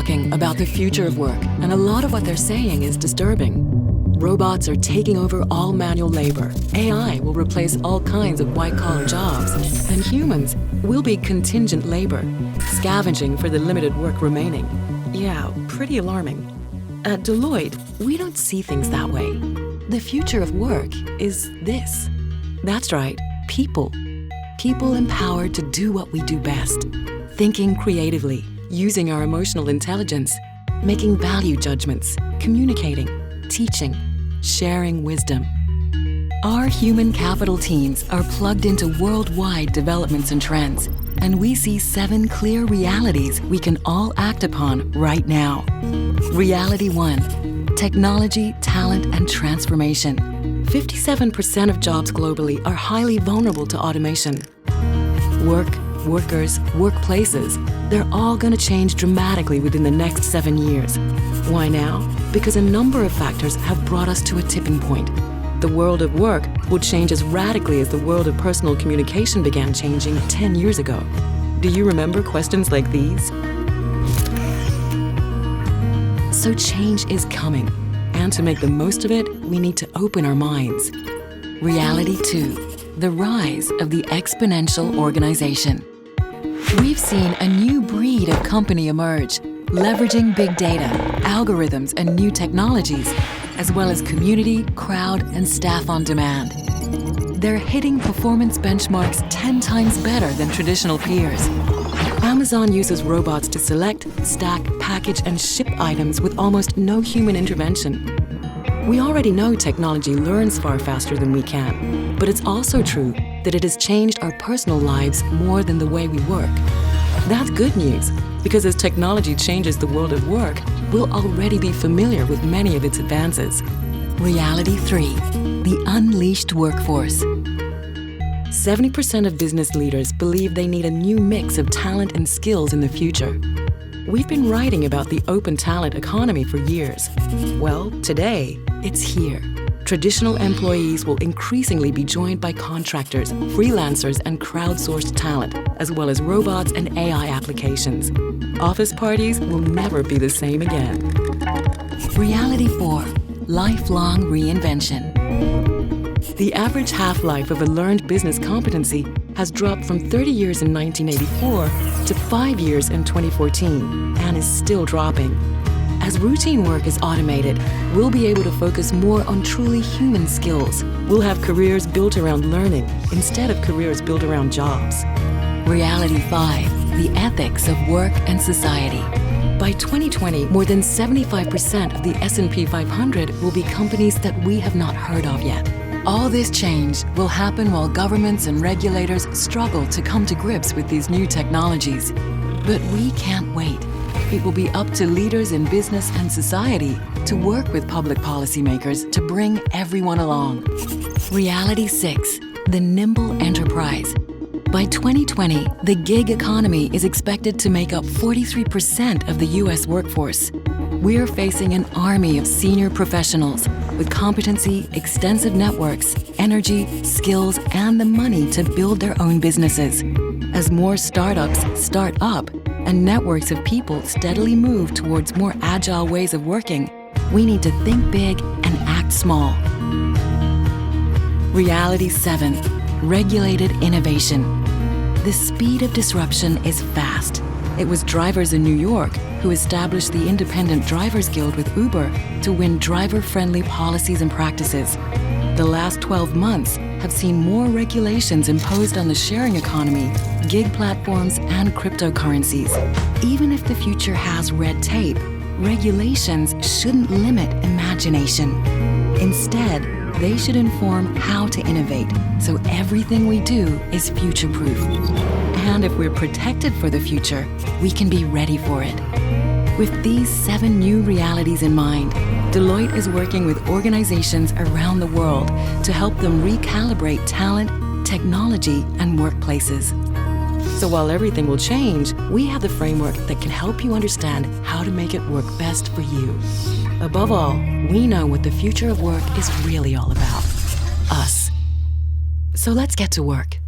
talking about the future of work, and a lot of what they're saying is disturbing. Robots are taking over all manual labor. AI will replace all kinds of white-collar jobs, and humans will be contingent labor, scavenging for the limited work remaining. Yeah, pretty alarming. At Deloitte, we don't see things that way. The future of work is this. That's right, people. People empowered to do what we do best. Thinking creatively, using our emotional intelligence, making value judgments, communicating, teaching, sharing wisdom. Our human capital teams are plugged into worldwide developments and trends, and we see 7 clear realities we can all act upon right now. Reality 1, technology, talent, and transformation. 57% of jobs globally are highly vulnerable to automation. Work, workers, workplaces, they're all going to change dramatically within the next 7 years. Why now? Because a number of factors have brought us to a tipping point. The world of work will change as radically as the world of personal communication began changing 10 years ago. Do you remember questions like these? So change is coming, and to make the most of it, we need to open our minds. Reality 2, the rise of the exponential organization. We've seen a new breed of company emerge, leveraging big data, algorithms, and new technologies, as well as community, crowd, and staff on demand. They're hitting performance benchmarks 10 times better than traditional peers. Amazon uses robots to select, stack, package, and ship items with almost no human intervention. We already know technology learns far faster than we can, but it's also true that it has changed our personal lives more than the way we work. That's good news, because as technology changes the world of work, we'll already be familiar with many of its advances. Reality 3, the unleashed workforce. 70% of business leaders believe they need a new mix of talent and skills in the future. We've been writing about the open talent economy for years. Well, today, it's here. Traditional employees will increasingly be joined by contractors, freelancers, and crowdsourced talent, as well as robots and AI applications. Office parties will never be the same again. Reality 4, lifelong reinvention. The average half-life of a learned business competency has dropped from 30 years in 1984 to 5 years in 2014, and is still dropping. As routine work is automated, we'll be able to focus more on truly human skills. We'll have careers built around learning instead of careers built around jobs. Reality 5, the ethics of work and society. By 2020, more than 75% of the S&P 500 will be companies that we have not heard of yet. All this change will happen while governments and regulators struggle to come to grips with these new technologies. But we can't wait. It will be up to leaders in business and society to work with public policymakers to bring everyone along. Reality 6, the nimble enterprise. By 2020, the gig economy is expected to make up 43% of the US workforce. We're facing an army of senior professionals with competency, extensive networks, energy, skills, and the money to build their own businesses. As more startups start up and networks of people steadily move towards more agile ways of working, we need to think big and act small. Reality 7, regulated innovation. The speed of disruption is fast. It was drivers in New York who established the Independent Drivers Guild with Uber to win driver-friendly policies and practices. The last 12 months have seen more regulations imposed on the sharing economy, gig platforms, and cryptocurrencies. Even if the future has red tape, regulations shouldn't limit imagination. Instead, they should inform how to innovate, so everything we do is future-proof. And if we're protected for the future, we can be ready for it. With these 7 new realities in mind, Deloitte is working with organizations around the world to help them recalibrate talent, technology, and workplaces. So while everything will change, we have the framework that can help you understand how to make it work best for you. Above all, we know what the future of work is really all about: us. So let's get to work.